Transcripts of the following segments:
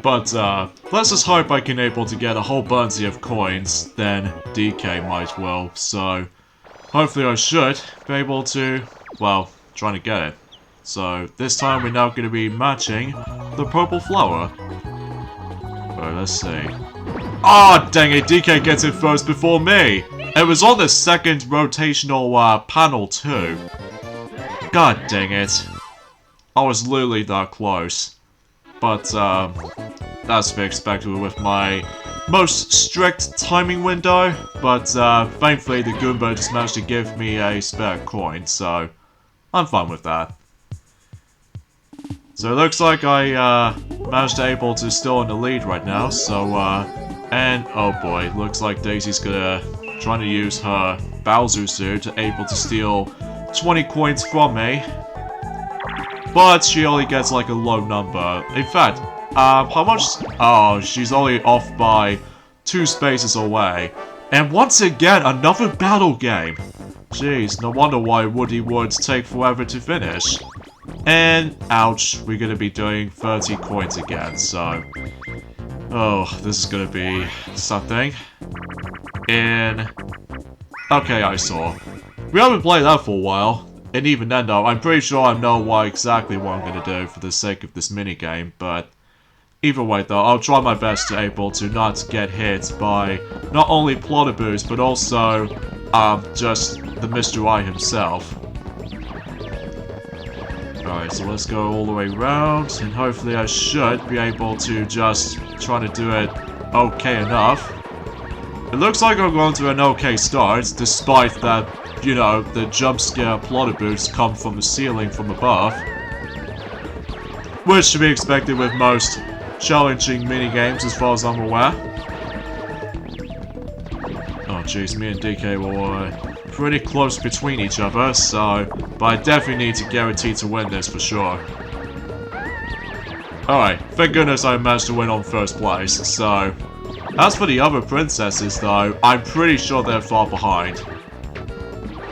But, let's just hope I can able to get a whole bunch of coins, then DK might well, so hopefully I should be able to, well, trying to get it. So, this time we're now going to be matching the purple flower. Alright, let's see. Ah, dang it, DK gets it first before me! It was on the second rotational, panel too. God dang it. I was literally that close. But, that's to be expected with my most strict timing window. But, thankfully the Goomba just managed to give me a spare coin, so I'm fine with that. So it looks like I, managed to able to still in the lead right now, so, and, oh boy, looks like Daisy's trying to use her Bowser suit to able to steal 20 coins from me. But she only gets like a low number. In fact, how much? Oh, she's only off by 2 spaces away. And once again, another battle game. Jeez, no wonder why Woody would take forever to finish. And, ouch, we're gonna be doing 30 coins again, so... Oh, this is gonna be something. And... Okay, I saw. We haven't played that for a while. And even then though, I'm pretty sure I know exactly what I'm gonna do for the sake of this minigame, but... Either way though, I'll try my best to able to not get hit by not only Plotterboos, but also, just the Mr. I himself. Alright, so let's go all the way around, and hopefully I should be able to just try to do it okay enough. It looks like I'm going to an okay start, despite that, you know, the jump scare Plotterboos come from the ceiling from above. Which should be expected with most challenging minigames as far as I'm aware. Oh jeez, me and DK were pretty close between each other, so... But I definitely need to guarantee to win this for sure. Alright, thank goodness I managed to win on first place, so... As for the other princesses though, I'm pretty sure they're far behind.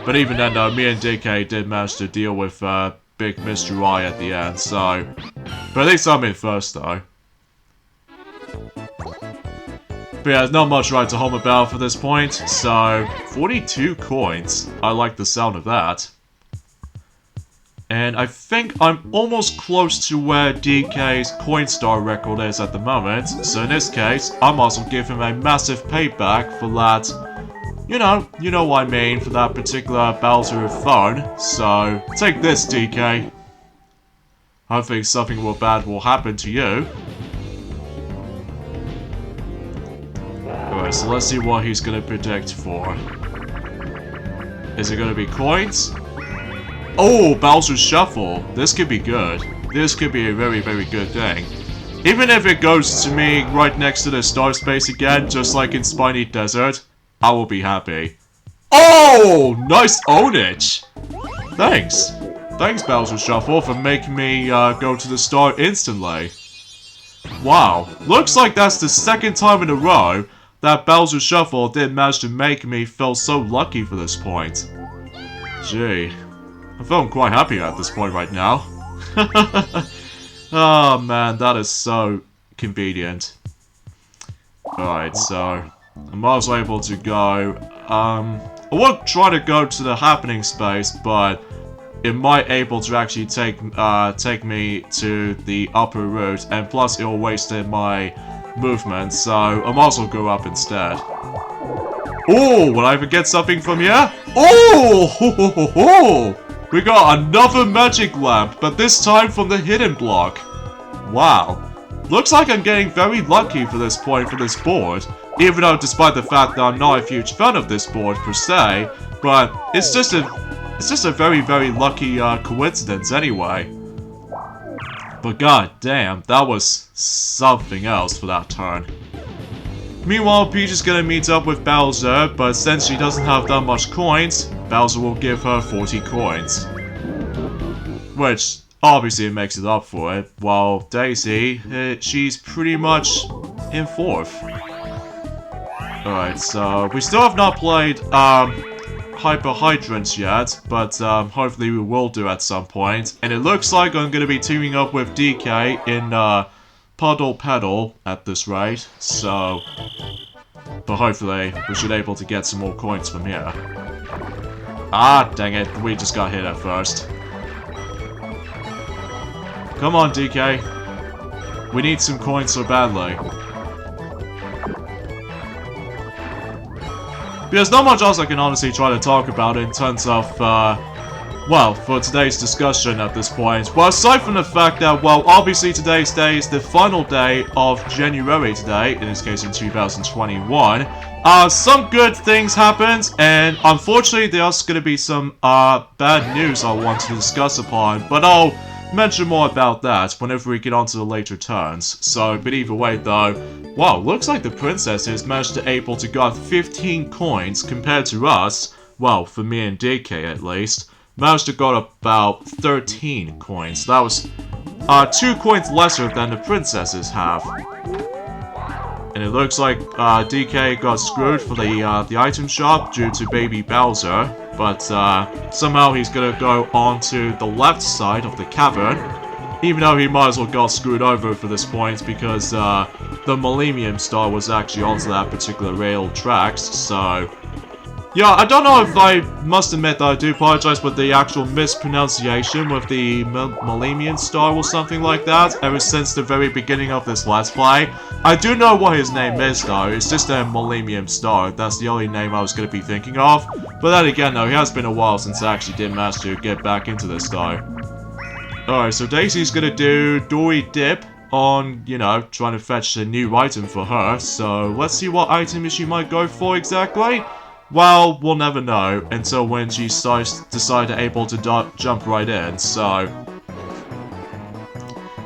But even then though, me and DK did manage to deal with Big Mr. I at the end, so... But at least I'm in first though. But yeah, there's not much right to home about for this point, so 42 coins. I like the sound of that. And I think I'm almost close to where DK's Coinstar record is at the moment, so in this case, I might as well give him a massive payback for that, you know what I mean, for that particular Bowser phone. So, take this, DK. Hopefully something bad will happen to you. Alright, so let's see what he's gonna predict for. Is it gonna be coins? Oh, Bowser's Shuffle. This could be good. This could be a very, very good thing. Even if it goes to me right next to the star space again, just like in Spiny Desert, I will be happy. Oh, nice ownage! Thanks. Thanks, Bowser's Shuffle, for making me go to the star instantly. Wow. Looks like that's the second time in a row that Bowser's Shuffle did manage to make me feel so lucky for this point. Gee. I'm feeling quite happy at this point right now. Oh man, that is so convenient. Alright, so I might as well able to go. I won't try to go to the happening space, but it might able to actually take me to the upper route, and plus it'll waste my movement, so I might as well go up instead. Oh, will I ever get something from here? Oh, ho, ho, ho, ho. We got another magic lamp, but this time from the hidden block. Wow. Looks like I'm getting very lucky for this point for this board, even though despite the fact that I'm not a huge fan of this board per se, but it's just a very, very lucky coincidence anyway. But god damn, that was something else for that turn. Meanwhile, Peach is gonna meet up with Bowser, but since she doesn't have that much coins, Bowser will give her 40 coins. Which, obviously, makes it up for it, while Daisy, she's pretty much in fourth. Alright, so we still have not played Hyper Hydrants yet, but hopefully we will do at some point. And it looks like I'm gonna be teaming up with DK in puddle pedal at this rate, so... But hopefully, we should be able to get some more coins from here. Ah, dang it, we just got hit at first. Come on, DK. We need some coins so badly. There's not much else I can honestly try to talk about in terms of, well, for today's discussion at this point. Well, aside from the fact that, well, obviously today's day is the final day of January today, in this case in 2021. Some good things happened, and unfortunately there's going to be some, bad news I want to discuss upon, but I'll mention more about that whenever we get on to the later turns. So, but either way though, wow, looks like the princesses managed to able to got 15 coins compared to us, well, for me and DK at least, managed to got about 13 coins. That was 2 coins lesser than the princesses have. And it looks like DK got screwed for the item shop due to Baby Bowser. But somehow he's gonna go onto the left side of the cavern. Even though he might as well got screwed over for this point because the Millennium Star was actually onto that particular rail tracks, so... Yeah, I don't know if I must admit that I do apologize for the actual mispronunciation with the Millennium Star or something like that ever since the very beginning of this Let's Play. I do know what his name is though, it's just a Millennium Star, that's the only name I was going to be thinking of. But then again though, it has been a while since I actually did manage to get back into this though. Alright, so Daisy's going to do Dory Dip on, you know, trying to fetch a new item for her. So let's see what item she might go for exactly. Well, we'll never know until when she decides able to jump right in, so...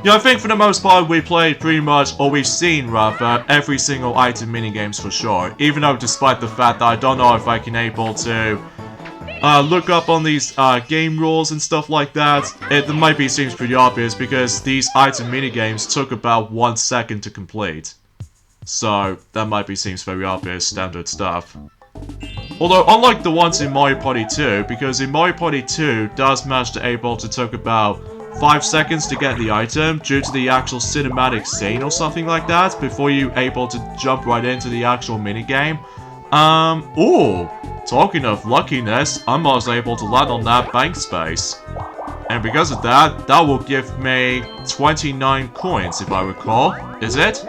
Yeah, I think for the most part we played pretty much, or we've seen rather, every single item minigames for sure. Even though despite the fact that I don't know if I can able to look up on these game rules and stuff like that, it might be seems pretty obvious because these item minigames took about 1 second to complete. So, that might be seems very obvious standard stuff. Although, unlike the ones in Mario Party 2, because in Mario Party 2 does manage to able to take about 5 seconds to get the item due to the actual cinematic scene or something like that before you able to jump right into the actual minigame. Ooh, talking of luckiness, I was able to land on that bank space. And because of that, that will give me 29 coins if I recall. Is it?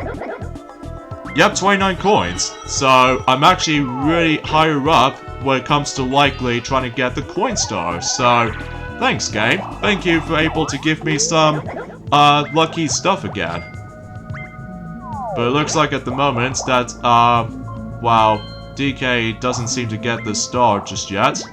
Yep, 29 coins. So, I'm actually really higher up when it comes to likely trying to get the coin star. So, thanks game. Thank you for able to give me some lucky stuff again. But it looks like at the moment that, wow, DK doesn't seem to get the star just yet.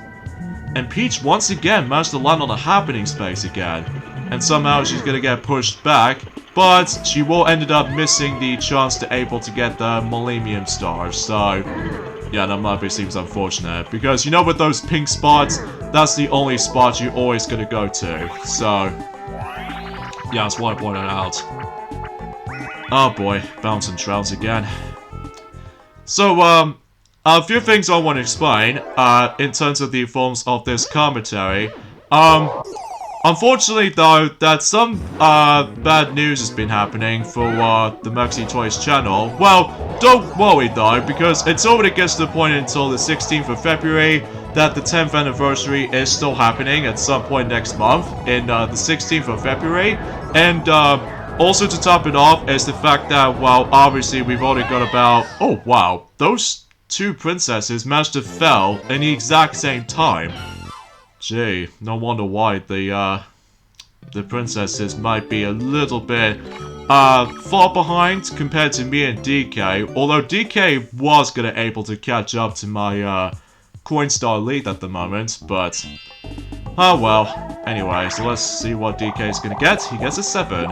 And Peach once again managed to land on the happening space again. And somehow she's gonna get pushed back. But she will ended up missing the chance to able to get the Millennium Star, so... Yeah, that might be seems unfortunate, because you know with those pink spots, that's the only spot you're always gonna go to, so... Yeah, that's why I pointed out. Oh boy, bounce and trouts again. So, a few things I want to explain, in terms of the forms of this commentary. Unfortunately, though, that some bad news has been happening for the Maxi Toys channel. Well, don't worry though, because it's already gets to the point until the 16th of February that the 10th anniversary is still happening at some point next month, in the 16th of February. And also to top it off is the fact that, well, obviously we've already got about... Oh, wow. Those 2 princesses managed to fell in the exact same time. Gee, no wonder why the princesses might be a little bit far behind compared to me and DK. Although DK was gonna able to catch up to my coin star lead at the moment, but oh well. Anyway, so let's see what DK is gonna get. He gets a 7.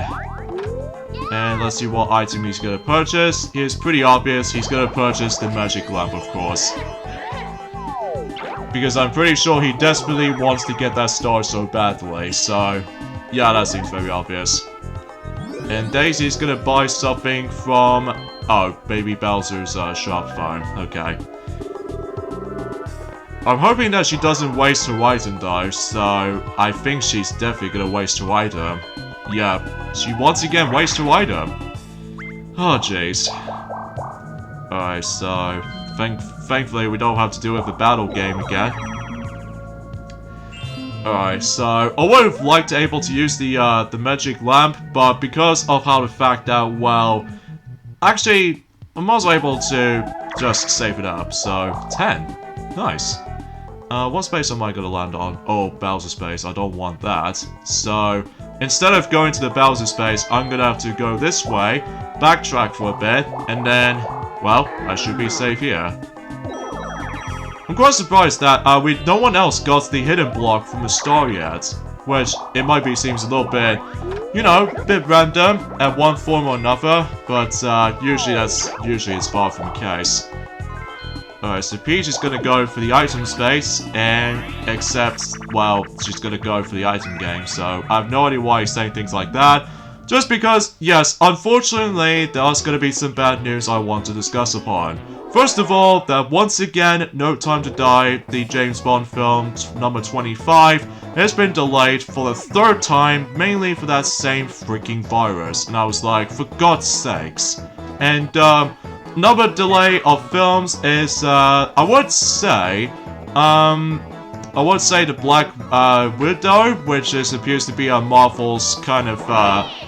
And let's see what item he's gonna purchase. It's pretty obvious he's gonna purchase the magic lamp, of course. Because I'm pretty sure he desperately wants to get that star so badly, so... Yeah, that seems very obvious. And Daisy's gonna buy something from... Oh, Baby Bowser's shop phone. Okay. I'm hoping that she doesn't waste her item though, so... I think she's definitely gonna waste her item. Yeah, she once again wastes her item. Oh, jeez. Alright, so... Thankfully, we don't have to deal with the battle game again. Alright, so... I would have liked to able to use the magic lamp, but because of how the fact that, well... Actually, I'm also able to just save it up, so... 10. Nice. What space am I gonna land on? Oh, Bowser space. I don't want that. So, instead of going to the Bowser space, I'm gonna have to go this way, backtrack for a bit, and then, well, I should be safe here. I'm quite surprised that no one else got the hidden block from the star yet, which it might be seems a little bit, you know, a bit random at one form or another, but usually it's far from the case. Alright, so Peach is gonna go for the item space, and except, well, she's gonna go for the item game, so I have no idea why he's saying things like that. Just because, yes, unfortunately, there's gonna be some bad news I want to discuss upon. First of all, that once again, No Time to Die, the James Bond film number 25, has been delayed for the 3rd time, mainly for that same freaking virus. And I was like, for God's sakes. And, another delay of films is, I would say the Black Widow, which appears to be a Marvel's kind of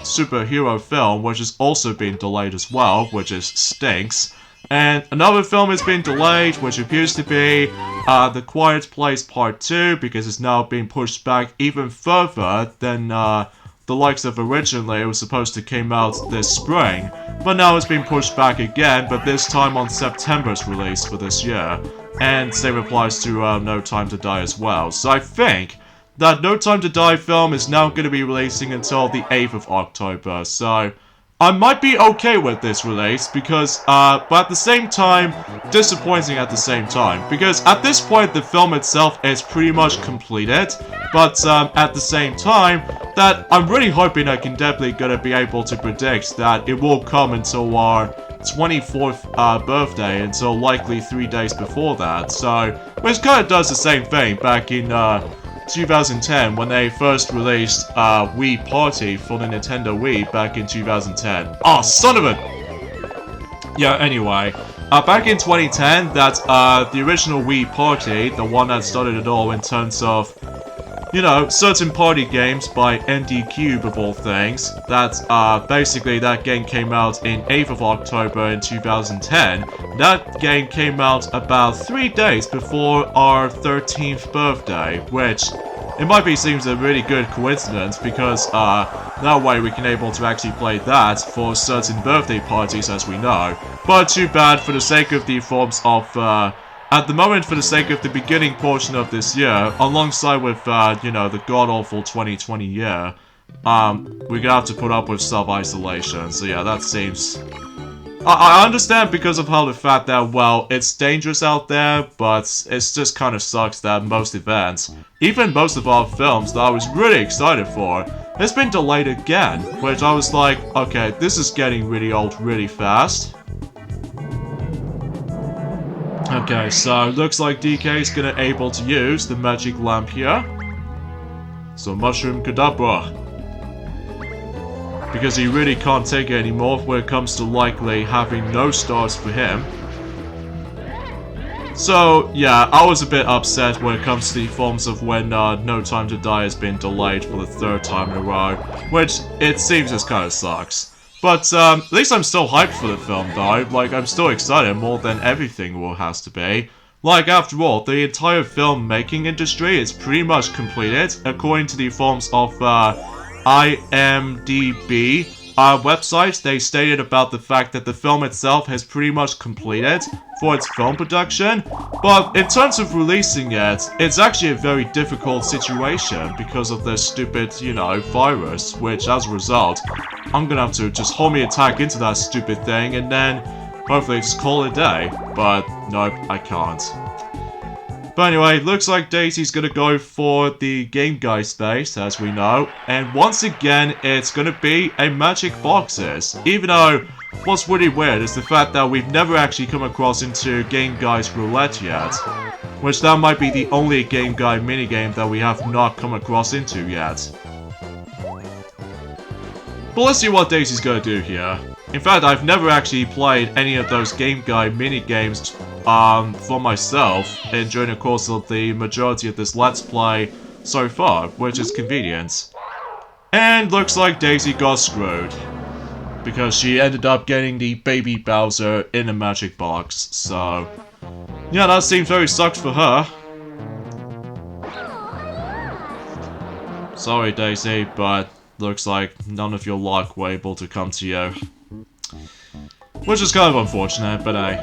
superhero film, which has also been delayed as well, which stinks. And another film has been delayed, which appears to be The Quiet Place Part 2, because it's now being pushed back even further than the likes of originally. It was supposed to come out this spring, but now it's been pushed back again, but this time on September's release for this year. And same applies to No Time to Die as well. So I think that No Time to Die film is now going to be releasing until the 8th of October. So I might be okay with this release because, but at the same time, disappointing at the same time. Because at this point, the film itself is pretty much completed. But at the same time, that I'm really hoping I can definitely gonna be able to predict that it will come until our 24th birthday, until likely 3 days before that. So, which kind of does the same thing back in 2010 when they first released Wii Party for the Nintendo Wii back in 2010. Oh, son of a... Yeah, anyway. Back in 2010, that's the original Wii Party, the one that started it all in terms of, you know, certain party games by ND Cube of all things. That's basically that game came out in 8th of October in 2010. That game came out about 3 days before our 13th birthday, which it might be seems a really good coincidence because that way we can able to actually play that for certain birthday parties, as we know. But too bad, for the sake of the forms of at the moment, for the sake of the beginning portion of this year, alongside with, you know, the god-awful 2020 year, we're gonna have to put up with self-isolation. So yeah, that seems... I understand because of how the fact that, well, it's dangerous out there, but it's just kind of sucks that most events, even most of our films that I was really excited for, has been delayed again, which I was like, okay, this is getting really old really fast. Okay, so looks like DK is gonna able to use the magic lamp here. So Mushroom Kadabra. Because he really can't take it anymore when it comes to likely having no stars for him. So, yeah, I was a bit upset when it comes to the forms of when No Time to Die has been delayed for the 3rd time in a row. Which, it seems just kind of sucks. But, at least I'm still hyped for the film, though. Like, I'm still excited more than everything will has to be. Like, after all, the entire film-making industry is pretty much completed, according to the forms of, IMDb website. They stated about the fact that the film itself has pretty much completed for its film production, but in terms of releasing it, it's actually a very difficult situation because of the stupid, you know, virus, which as a result, I'm gonna have to just homie attack into that stupid thing and then hopefully just call it a day, but nope, I can't. But anyway, looks like Daisy's gonna go for the Game Guy space, as we know. And once again, it's gonna be a Magic Boxes. Even though, what's really weird is the fact that we've never actually come across into Game Guy's Roulette yet. Which that might be the only Game Guy minigame that we have not come across into yet. But let's see what Daisy's gonna do here. In fact, I've never actually played any of those Game Guide mini-games for myself during the course of the majority of this Let's Play so far, which is convenient. And looks like Daisy got screwed, because she ended up getting the baby Bowser in a magic box, so... yeah, that seems very sucked for her. Sorry, Daisy, but looks like none of your luck were able to come to you. Which is kind of unfortunate, but hey.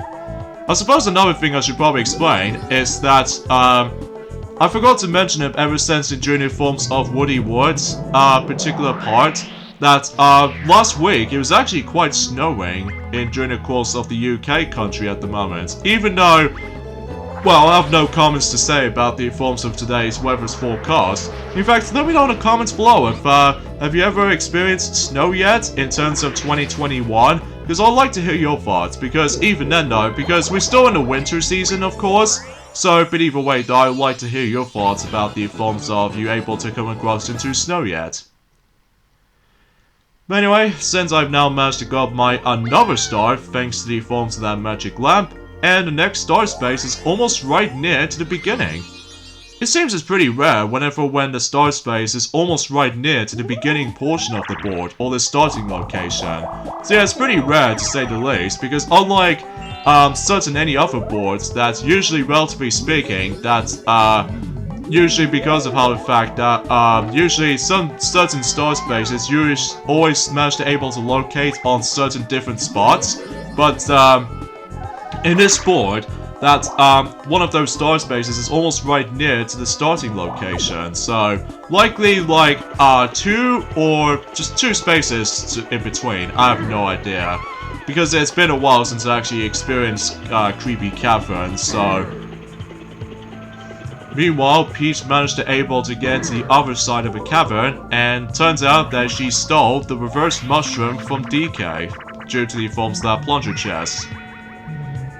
I suppose another thing I should probably explain is that, I forgot to mention it ever since in Junior Forms of Woody Woods, particular part, that, last week it was actually quite snowing during the course of the UK country at the moment, even though, well, I have no comments to say about the forms of today's weather's forecast. In fact, let me know in the comments below if, have you ever experienced snow yet in terms of 2021? Because I'd like to hear your thoughts, because even then though, because we're still in the winter season of course, so, but either way though, I'd like to hear your thoughts about the forms of you able to come across into snow yet. But anyway, since I've now managed to grab my another star thanks to the forms of that magic lamp, and the next star space is almost right near to the beginning. It seems it's pretty rare when the star space is almost right near to the beginning portion of the board, or the starting location. So yeah, it's pretty rare to say the least, because unlike certain any other boards, that's usually, relatively speaking, that's usually because of how the fact that usually some certain star spaces you always manage to able to locate on certain different spots, but in this board, that one of those star spaces is almost right near to the starting location, so likely like 2 or just 2 spaces in between. I have no idea, because it's been a while since I actually experienced creepy Cavern. So meanwhile, Peach managed to able to get to the other side of the cavern, and turns out that she stole the reverse mushroom from DK due to the forms of that plunger chest.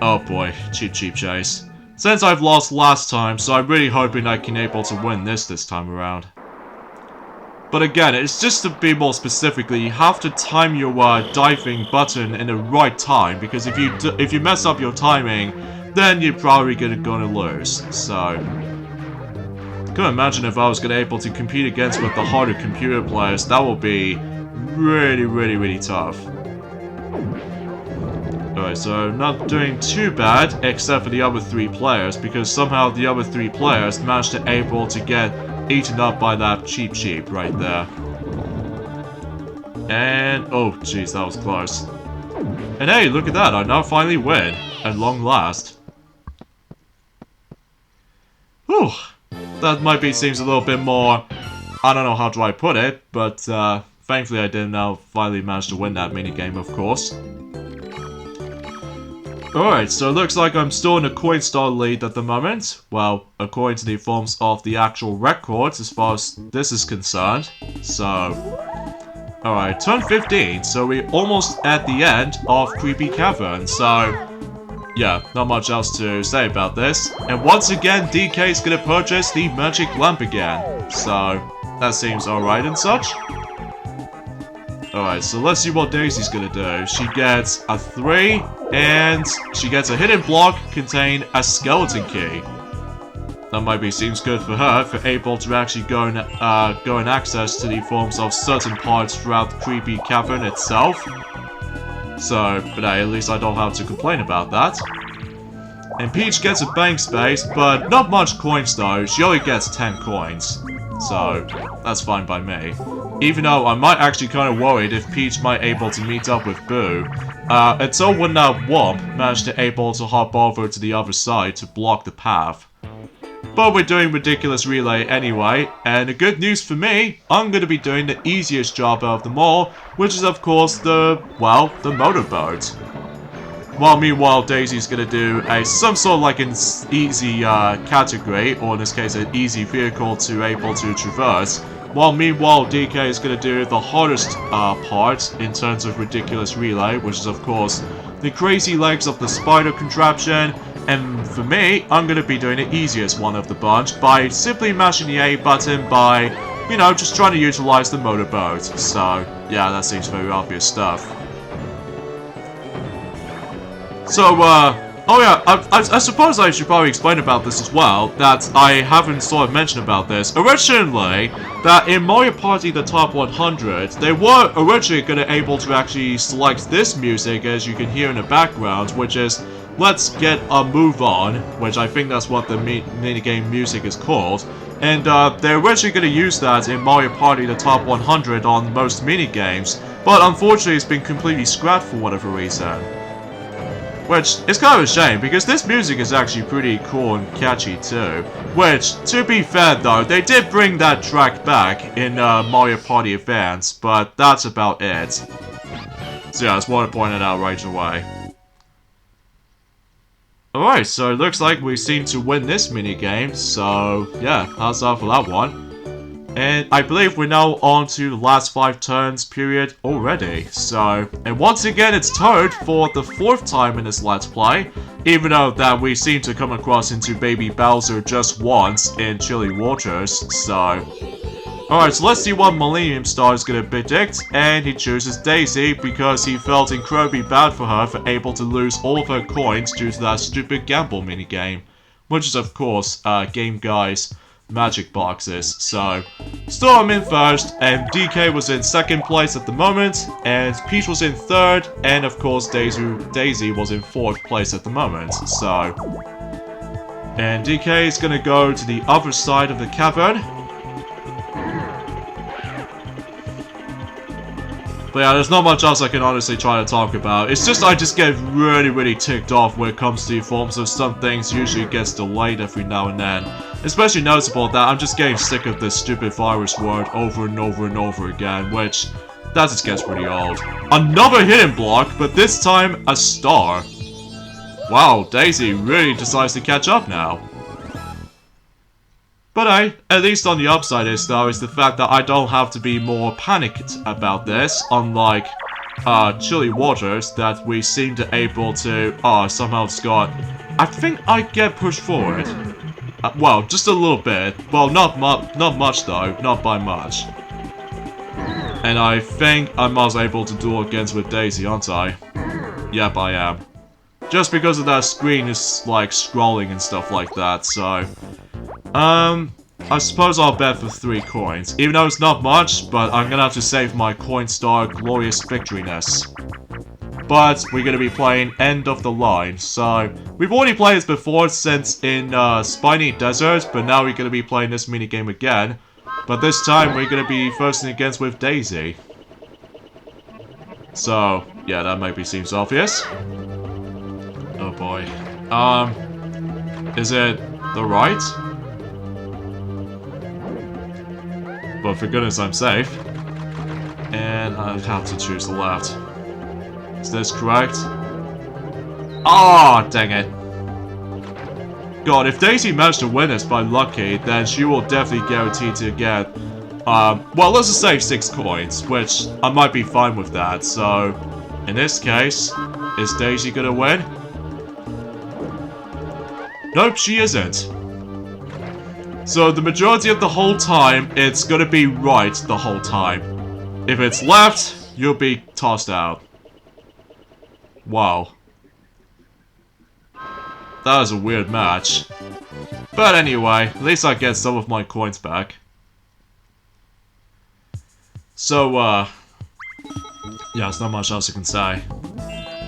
Oh boy, cheap chase. Since I've lost last time, so I'm really hoping I can able to win this time around. But again, it's just to be more specifically, you have to time your diving button in the right time, because if you mess up your timing, then you're probably gonna lose. So, I can imagine if I was gonna able to compete against with the harder computer players, that would be really tough. Alright, so not doing too bad, except for the other 3 players, because somehow the other 3 players managed to able to get eaten up by that cheap right there. And, oh jeez, that was close. And hey, look at that, I now finally win, at long last. Whew, that seems a little bit more, I don't know how do I put it, but thankfully I did now finally manage to win that minigame, of course. Alright, so it looks like I'm still in a coin star lead at the moment. Well, according to the forms of the actual records as far as this is concerned. So, alright, turn 15, so we're almost at the end of Creepy Cavern. So, yeah, not much else to say about this. And once again, DK is gonna purchase the magic lamp again. So, that seems alright and such. Alright, so let's see what Daisy's gonna do. She gets a 3, and she gets a hidden block contain a skeleton key. That seems good for her, for able to actually go and access to the forms of certain parts throughout the creepy cavern itself. So, but hey, at least I don't have to complain about that. And Peach gets a bank space, but not much coins though. She only gets 10 coins. So, that's fine by me. Even though I might actually kind of worried if Peach might able to meet up with Boo. Until when that Womp managed to able to hop over to the other side to block the path. But we're doing Ridiculous Relay anyway, and the good news for me, I'm going to be doing the easiest job out of them all, which is of course the motorboat. While meanwhile Daisy's going to do some sort of like an easy category, or in this case an easy vehicle to able to traverse. While meanwhile DK is going to do the hardest part in terms of Ridiculous Relay, which is of course the crazy legs of the spider contraption. And for me, I'm going to be doing the easiest one of the bunch by simply mashing the A button by, you know, just trying to utilize the motorboat. So, yeah, that seems very obvious stuff. So, oh yeah, I suppose I should probably explain about this as well, that I haven't sort of mentioned about this. Originally, that in Mario Party the Top 100, they were originally going to able to actually select this music, as you can hear in the background, which is Let's Get a Move On, which I think that's what the minigame music is called. And they're originally going to use that in Mario Party the Top 100 on most minigames, but unfortunately it's been completely scrapped for whatever reason. Which is kind of a shame, because this music is actually pretty cool and catchy too. Which, to be fair though, they did bring that track back in Mario Party Advance, but that's about it. So yeah, I just want to point it out right away. Alright, so it looks like we seem to win this minigame, so yeah, how's that for that one? And I believe we're now on to the last 5 turns period already. So, and once again it's Toad for the 4th time in this Let's Play, even though that we seem to come across into Baby Bowser just once in Chilly Waters, so... Alright, so let's see what Millennium Star is going to predict, and he chooses Daisy because he felt incredibly bad for her for able to lose all of her coins due to that stupid gamble minigame. Which is of course, Game Guy's magic boxes. So, Storm in first, and DK was in 2nd place at the moment, and Peach was in 3rd, and of course Daisy was in 4th place at the moment. So, and DK is going to go to the other side of the cavern. But yeah, there's not much else I can honestly try to talk about. It's just I just get really ticked off when it comes to forms of some things. Usually gets delayed every now and then. Especially noticeable that I'm just getting sick of this stupid virus word over and over and over again, which that just gets pretty old. Another hidden block, but this time a star. Wow, Daisy really decides to catch up now. But hey, at least on the upside is though, is the fact that I don't have to be more panicked about this, unlike Chilly Waters, that we seem to able to, somehow it's got, I think I get pushed forward. Well, just a little bit. Well, not much though, not by much. And I think I'm also able to duel against with Daisy, aren't I? Yep, I am. Just because of that screen is like scrolling and stuff like that, so... I suppose I'll bet for 3 coins. Even though it's not much, but I'm gonna have to save my coin star glorious victoryness. But we're gonna be playing End of the Line, so... We've already played this before since in Spiny Desert, but now we're gonna be playing this minigame again. But this time we're gonna be firsting against with Daisy. So, yeah, that maybe seems obvious. Oh boy. Is it the right? But for goodness, I'm safe. And I have to choose the left. Is this correct? Ah, dang it. God, if Daisy managed to win this by lucky, then she will definitely guarantee to get, well, let's just say 6 coins, which I might be fine with that. So, in this case, is Daisy gonna win? Nope, she isn't. So the majority of the whole time, it's gonna be right the whole time. If it's left, you'll be tossed out. Wow. That was a weird match. But anyway, at least I get some of my coins back. So, yeah, there's not much else I can say.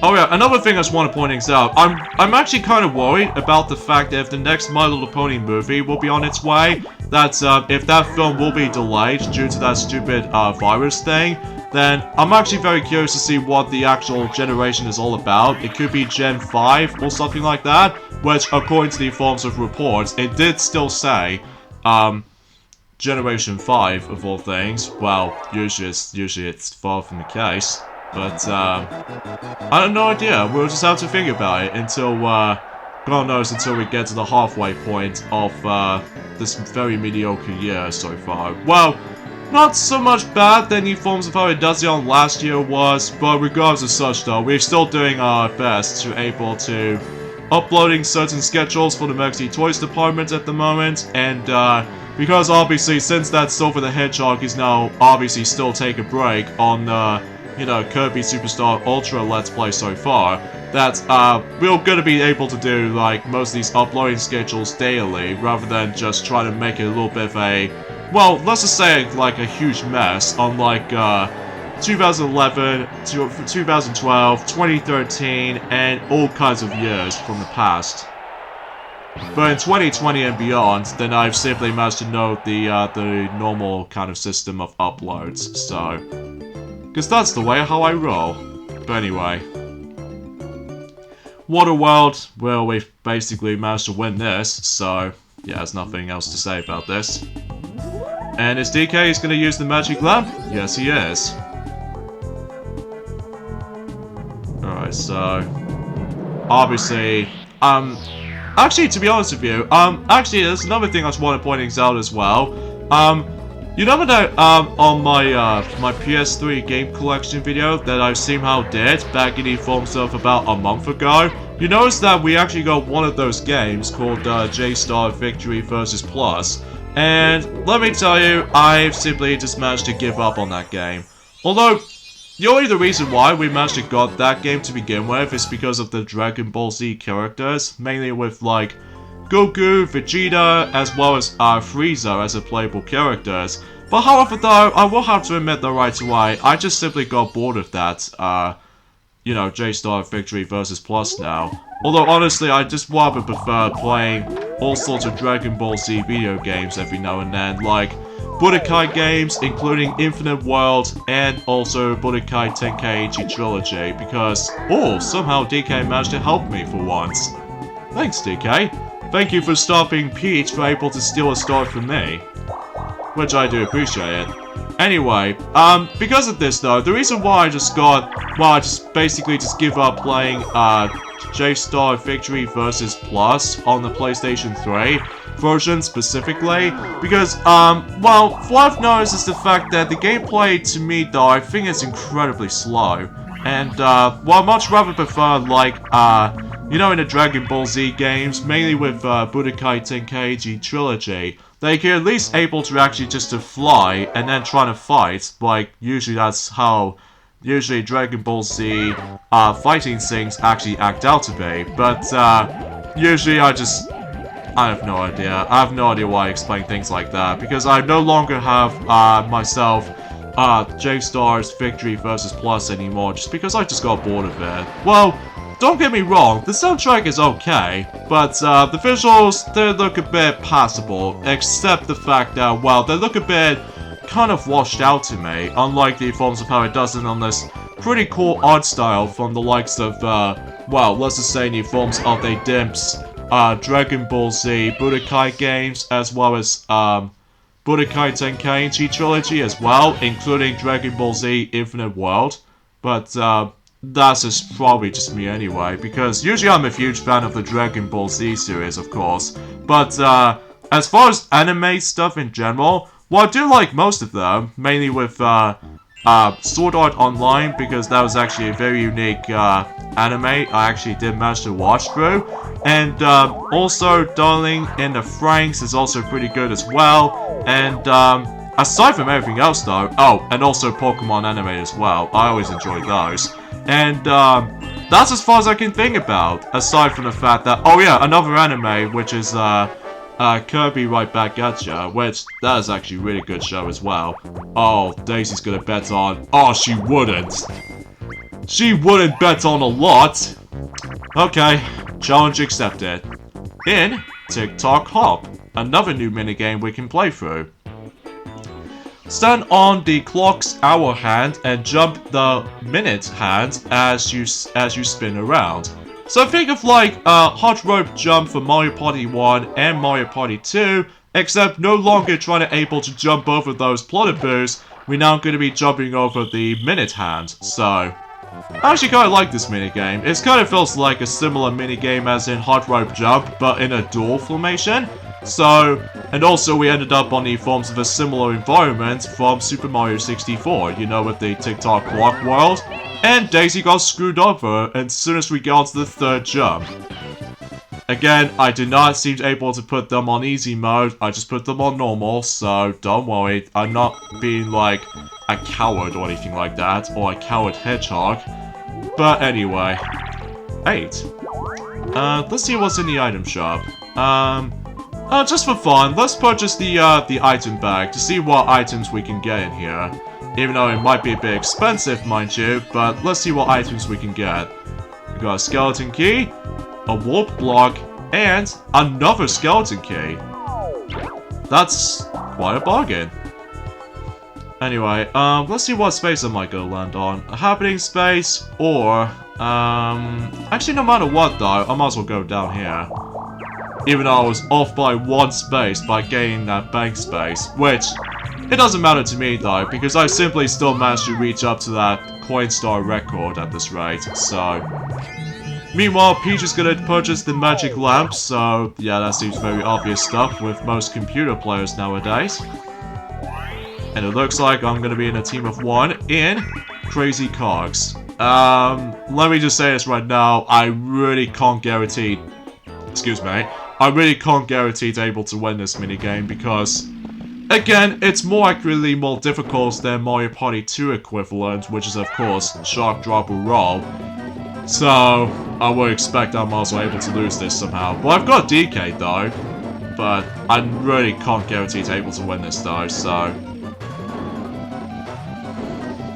Oh yeah, another thing I just want to point out, I'm actually kind of worried about the fact that if the next My Little Pony movie will be on its way, that if that film will be delayed due to that stupid virus thing, then I'm actually very curious to see what the actual generation is all about. It could be Gen 5 or something like that, which according to the forms of reports, it did still say, Generation 5 of all things. Well, usually it's far from the case. But, I have no idea. We'll just have to think about it until, God knows, until we get to the halfway point of, this very mediocre year so far. Well, not so much bad than the forms of how it does on last year was, but regardless of such though, we're still doing our best to able to uploading certain schedules for the Mercy Toys department at the moment, and, Because obviously, since that Silver the Hedgehog is now obviously still take a break on, you know, Kirby Superstar Ultra Let's Play so far, that, we're gonna be able to do, like, most of these uploading schedules daily, rather than just try to make it a little bit of a, well, let's just say, like, a huge mess, unlike, 2011, 2012, 2013, and all kinds of years from the past. But in 2020 and beyond, then I've simply managed to know the normal kind of system of uploads, so... Because that's the way how I roll. But anyway. Waterworld, well, we've basically managed to win this, so... Yeah, there's nothing else to say about this. And is DK is gonna use the magic lamp? Yes, he is. Alright, so... Obviously, actually, to be honest with you, actually, there's another thing I just want to point out as well. You never know, on my, my PS3 game collection video that I somehow did back in the forms of about a month ago, you notice that we actually got one of those games called, J-Star Victory vs. Plus, and let me tell you, I've simply just managed to give up on that game. Although, the only reason why we managed to got that game to begin with is because of the Dragon Ball Z characters, mainly with like Goku, Vegeta, as well as Frieza as a playable characters. But however though, I will have to admit though right away, I just simply got bored of that, you know, J-Star Victory vs. Plus now. Although honestly, I just rather prefer playing all sorts of Dragon Ball Z video games every now and then, like Budokai games, including Infinite World, and also Budokai Tenkaichi Trilogy, because, oh, somehow DK managed to help me for once. Thanks, DK. Thank you for stopping Peach for able to steal a star from me. Which I do appreciate it. Anyway, because of this though, the reason why I just got, well, I just basically just give up playing, J-Star Victory vs. Plus on the PlayStation 3 version specifically, because, well, what I've noticed is the fact that the gameplay, to me, though, I think is incredibly slow. And, well, I much rather prefer, like, you know, in the Dragon Ball Z games, mainly with, Budokai Tenkaichi Trilogy, they can at least able to actually just to fly and then try to fight, like, usually that's how... Usually Dragon Ball Z fighting things actually act out to be, but usually I have no idea. I have no idea why I explain things like that, because I no longer have myself J-Star's Victory vs. Plus anymore, just because I just got bored of it. Well, don't get me wrong, the soundtrack is okay, but the visuals, they look a bit passable, except the fact that, well, they look a bit kind of washed out to me, unlike the forms of how it does it on this pretty cool art style from the likes of, well, let's just say in the forms of the Dimps, Dragon Ball Z Budokai games, as well as, Budokai Tenkaichi Trilogy as well, including Dragon Ball Z Infinite World, but, that's just probably just me anyway, because usually I'm a huge fan of the Dragon Ball Z series, of course, but, as far as anime stuff in general, well, I do like most of them, mainly with, Sword Art Online, because that was actually a very unique, anime I actually did manage to watch through, and, also Darling in the Franxx is also pretty good as well, and, aside from everything else though, oh, and also Pokemon anime as well, I always enjoy those, and, that's as far as I can think about, aside from the fact that, oh yeah, another anime, which is, Kirby Right Back at Ya, which, that is actually a really good show as well. Oh, Daisy's gonna bet on... Oh, she wouldn't! She wouldn't bet on a lot! Okay, challenge accepted. In TikTok Hop, another new minigame we can play through. Stand on the clock's hour hand and jump the minute hand as you spin around. So think of like a hot rope jump for Mario Party 1 and Mario Party 2, except no longer trying to able to jump over those plotterboos, we're now going to be jumping over the minute hand, so... I actually kind of like this minigame. It kind of feels like a similar minigame as in hot rope jump, but in a dual formation. So, and also we ended up on the forms of a similar environment from Super Mario 64, you know, with the TikTok clock world. And Daisy got screwed over as soon as we got to the third jump. Again, I did not seem able to put them on easy mode. I just put them on normal, so don't worry. I'm not being like a coward or anything like that, or a coward hedgehog. But anyway, 8. Let's see what's in the item shop. Just for fun, let's purchase the item bag to see what items we can get in here. Even though it might be a bit expensive, mind you, but let's see what items we can get. We got a skeleton key, a warp block, and another skeleton key. That's quite a bargain. Anyway, let's see what space I might go land on. A happening space, or, actually no matter what though, I might as well go down here. Even though I was off by 1 space by gaining that bank space, which, it doesn't matter to me though, because I simply still managed to reach up to that Coinstar record at this rate, so... Meanwhile, Peach is gonna purchase the magic lamp, so yeah, that seems very obvious stuff with most computer players nowadays. And it looks like I'm gonna be in a team of 1 in Crazy Cogs. Let me just say this right now, I really can't guarantee... Excuse me. I really can't guarantee to able to win this minigame because... Again, it's more accurately more difficult than Mario Party 2 equivalent, which is of course Shark Drop or Roll. So, I would expect I'm also able to lose this somehow. But I've got DK though, but I really can't guarantee to able to win this though, so...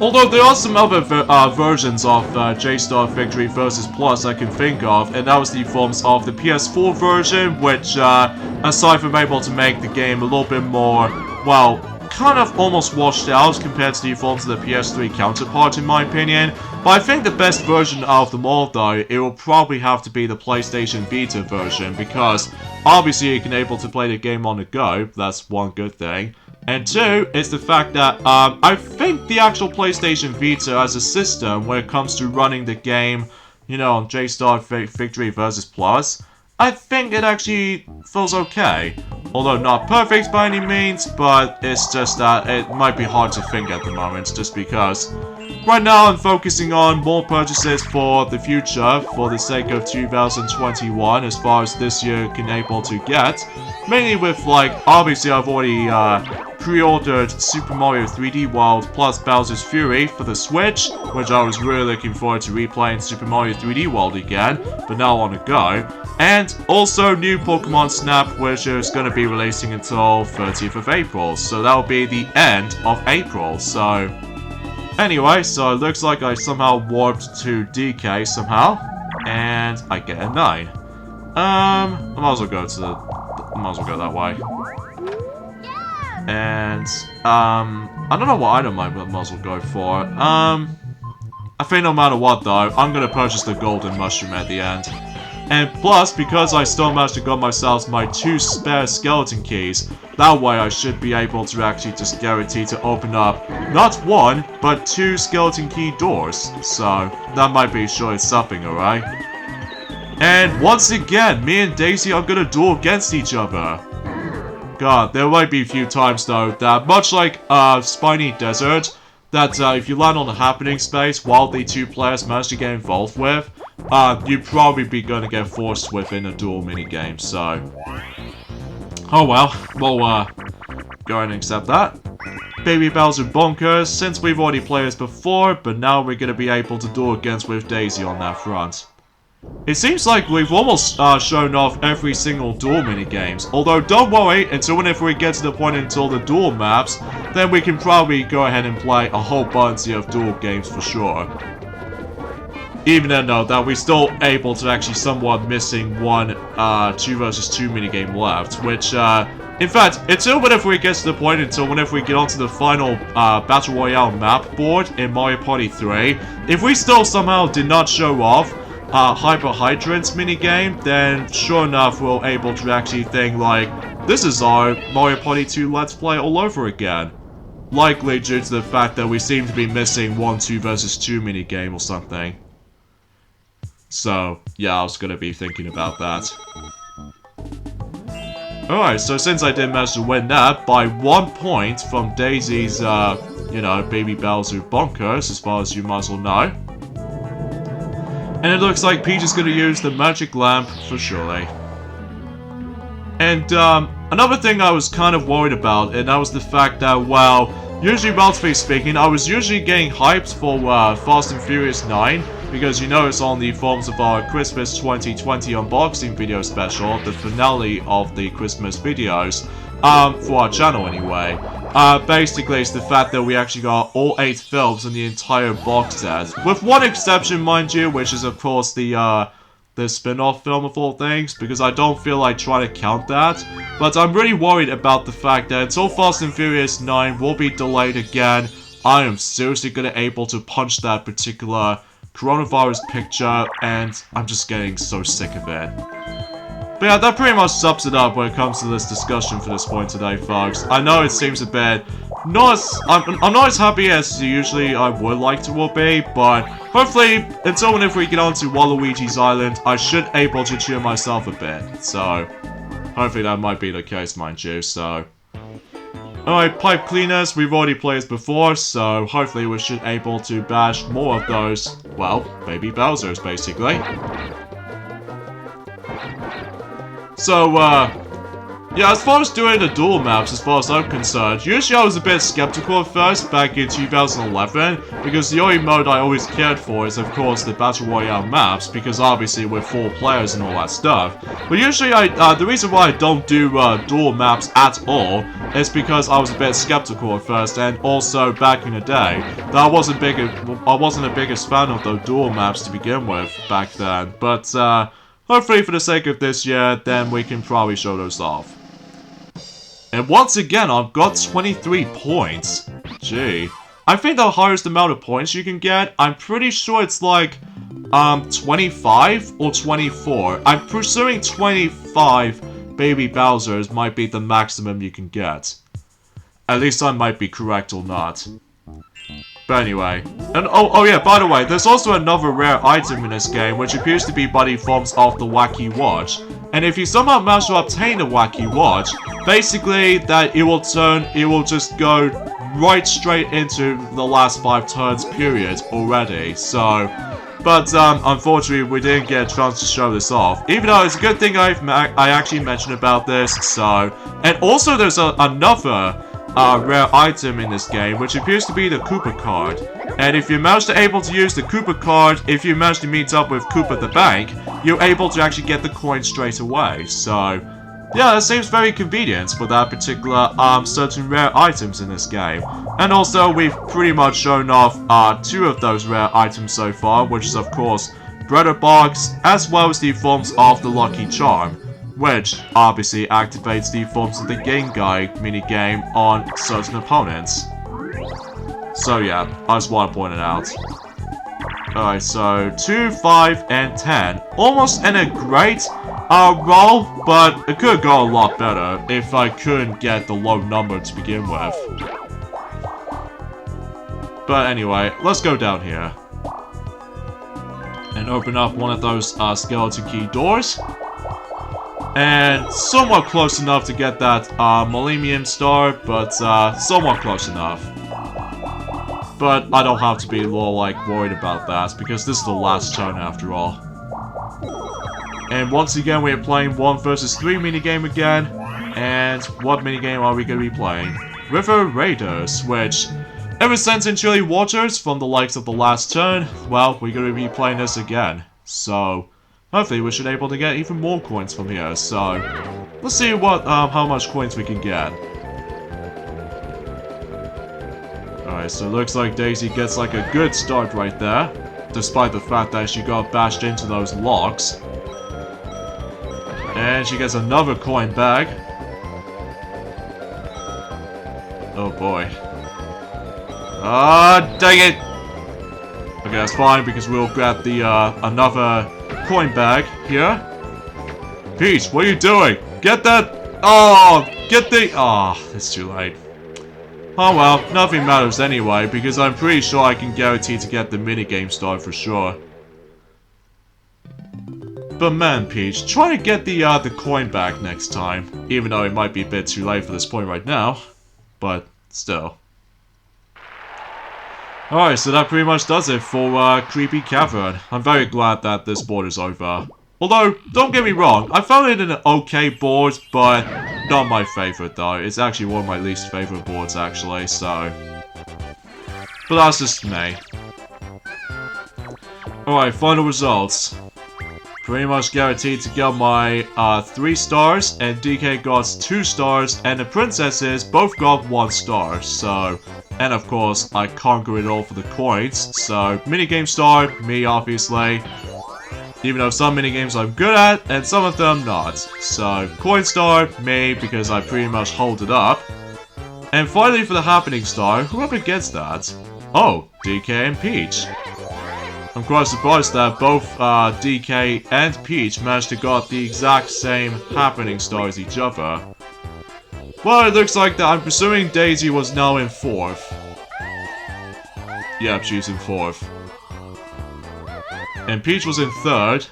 Although there are some other versions of J-Star Victory vs. Plus I can think of, and that was the forms of the PS4 version, which, aside from able to make the game a little bit more, well, kind of almost washed out compared to the forms of the PS3 counterpart in my opinion. But I think the best version out of them all though, it will probably have to be the PlayStation Vita version, because obviously you can able to play the game on the go, that's one good thing. And 2, is the fact that, I think the actual PlayStation Vita as a system, when it comes to running the game, you know, on J-Star Victory vs. Plus, I think it actually feels okay. Although not perfect by any means, but it's just that it might be hard to think at the moment, just because right now I'm focusing on more purchases for the future, for the sake of 2021, as far as this year can able to get. Mainly with, like, obviously I've already, pre-ordered Super Mario 3D World plus Bowser's Fury for the Switch, which I was really looking forward to replaying Super Mario 3D World again, but now on the go. And also new Pokemon Snap, which is going to be releasing until 30th of April, so that'll be the end of April, so... Anyway, so it looks like I somehow warped to DK somehow, and I get a 9. I might as well go to the... I might as well go that way. And, I don't know what item I might as well go for. I think no matter what though, I'm gonna purchase the golden mushroom at the end. And plus, because I still managed to get myself my 2 spare skeleton keys, that way I should be able to actually just guarantee to open up, not 1, but 2 skeleton key doors. So, that might be sure it's something, alright? And once again, me and Daisy are gonna duel against each other. God, there might be a few times though that, much like Spiny Desert, that if you land on a happening space while the 2 players manage to get involved with, you'd probably be going to get forced within a duel minigame, so... Oh well, we'll go ahead and accept that. Baby Bowser Bonkers, since we've already played this before, but now we're going to be able to duel against with Daisy on that front. It seems like we've almost shown off every single duel minigames, although don't worry, until whenever we get to the point until the duel maps, then we can probably go ahead and play a whole bunch of duel games for sure. Even then though, that we're still able to actually somewhat missing one 2 vs 2 minigame left, which in fact, until whenever we get to the point, until whenever we get onto the final Battle Royale map board in Mario Party 3, if we still somehow did not show off Hyper Hydrant's minigame, then sure enough we're able to actually think like, this is our Mario Party 2 Let's Play all over again. Likely due to the fact that we seem to be missing one 2 vs 2 minigame or something. So, yeah, I was gonna be thinking about that. Alright, so since I did manage to win that by 1 point from Daisy's, you know, Baby Bowser Bonkers, as far as you might as well know. And it looks like Peach is gonna use the magic lamp for surely. And another thing I was kind of worried about, and that was the fact that, well, usually, relatively speaking, I was usually getting hyped for Fast and Furious 9, because you know it's on the forms of our Christmas 2020 unboxing video special, the finale of the Christmas videos, for our channel anyway. Basically, it's the fact that we actually got all 8 films in the entire box set, with one exception, mind you, which is of course the spin-off film of all things, because I don't feel like trying to count that. But I'm really worried about the fact that until Fast and Furious 9 will be delayed again, I am seriously gonna able to punch that particular coronavirus picture, and I'm just getting so sick of it. But yeah, that pretty much sums it up when it comes to this discussion for this point today, folks. I know it seems a bit I'm not as happy as usually I would like to will be, but hopefully, until and if we get onto Waluigi's Island, I should able to cheer myself a bit. So, hopefully that might be the case, mind you, so. Alright, pipe cleaners, we've already played before, so hopefully we should able to bash more of those, well, baby Bowsers, basically. So, yeah, as far as doing the dual maps, as far as I'm concerned, usually I was a bit skeptical at first, back in 2011, because the only mode I always cared for is, of course, the Battle Royale maps, because obviously we're 4 players and all that stuff. But usually, the reason why I don't do dual maps at all is because I was a bit skeptical at first, and also back in the day, that I wasn't the biggest fan of the dual maps to begin with back then. But hopefully, for the sake of this year, then we can probably show those off. And once again, I've got 23 points. Gee. I think the highest amount of points you can get, I'm pretty sure it's like, 25 or 24. I'm pursuing 25 baby Bowsers might be the maximum you can get. At least I might be correct or not. But anyway. And oh yeah, by the way, there's also another rare item in this game, which appears to be Buddy forms of the Wacky Watch. And if you somehow manage to obtain the Wacky Watch, basically that it will just go right straight into the last 5 turns period already. So, but unfortunately we didn't get a chance to show this off. Even though it's a good thing I actually mentioned about this, so. And also there's another rare item in this game, which appears to be the Koopa card. And if you manage to able to use the Koopa card, if you manage to meet up with Koopa the Bank, you're able to actually get the coin straight away. So, yeah, that seems very convenient for that particular certain rare items in this game. And also, we've pretty much shown off 2 of those rare items so far, which is of course Breader Box, as well as the forms of the Lucky Charm, which obviously activates the forms of the Game Guide minigame on certain opponents. So yeah, I just want to point it out. Alright, so 2, 5, and 10. Almost in a great roll, but it could go a lot better if I couldn't get the low number to begin with. But anyway, let's go down here. And open up one of those skeleton key doors. And somewhat close enough to get that Millennium Star, but somewhat close enough. But I don't have to be worried about that, because this is the last turn after all. And once again, we are playing 1 versus 3 minigame again. And what minigame are we going to be playing? River Raiders, which, ever since in Chilly Waters, from the likes of the last turn, well, we're going to be playing this again. So, hopefully we should be able to get even more coins from here. So, let's see what how much coins we can get. Alright, so it looks like Daisy gets like a good start right there, despite the fact that she got bashed into those locks. And she gets another coin bag. Oh boy. Ah, dang it! Okay, that's fine, because we'll grab the another coin bag here. Peach, what are you doing? Get that! Oh, get the... Oh, it's too late. Oh well, nothing matters anyway, because I'm pretty sure I can guarantee to get the minigame star for sure. But man, Peach, try to get the coin back next time, even though it might be a bit too late for this point right now, but still. Alright, so that pretty much does it for Creepy Cavern. I'm very glad that this board is over. Although, don't get me wrong, I found it an okay board, but not my favorite though. It's actually one of my least favorite boards actually, so... But that's just me. Alright, final results. Pretty much guaranteed to get my 3 stars, and DK got 2 stars, and the princesses both got 1 star, so... And of course, I conquered it all for the coins, so minigame star, me obviously. Even though some minigames I'm good at, and some of them not. So, coin star, me, because I pretty much hold it up. And finally for the happening star, whoever gets that? Oh, DK and Peach. I'm quite surprised that both DK and Peach managed to got the exact same happening star as each other. Well, it looks like that I'm presuming Daisy was now in 4th. Yep, she's in 4th. And Peach was in 3rd,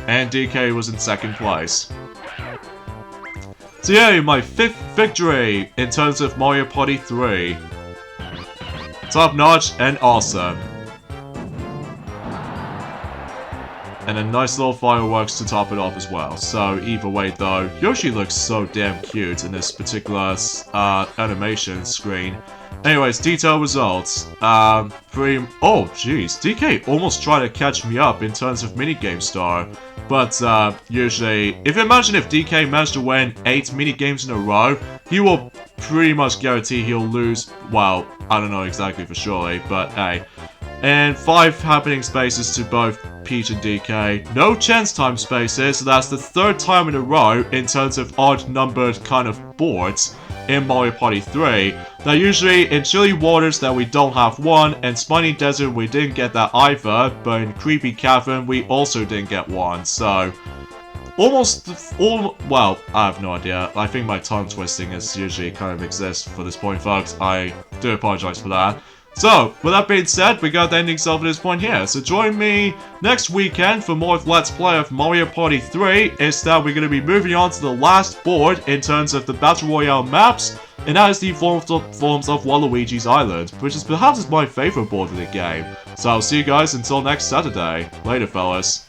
and DK was in 2nd place. So yeah, my 5th victory in terms of Mario Party 3. Top notch and awesome. And a nice little fireworks to top it off as well. So either way though, Yoshi looks so damn cute in this particular animation screen. Anyways, detailed results. Oh jeez, DK almost tried to catch me up in terms of minigame star. But usually, imagine if DK managed to win 8 minigames in a row, he will pretty much guarantee he'll lose, well, I don't know exactly for surely, but hey. And 5 happening spaces to both Peach and DK. No chance time spaces, so that's the 3rd time in a row in terms of odd numbered kind of boards in Mario Party 3. Now usually in Chilly Waters that we don't have 1, and Spiny Desert we didn't get that either, but in Creepy Cavern we also didn't get 1, so... well, I have no idea. I think my tongue twisting is usually kind of exists for this point, folks. I do apologize for that. So, with that being said, we got the ending stuff at this point here. So join me next weekend for more Let's Play of Mario Party 3. Instead, we're going to be moving on to the last board in terms of the Battle Royale maps. And that is the forms of Waluigi's Island, which is perhaps my favorite board in the game. So I'll see you guys until next Saturday. Later, fellas.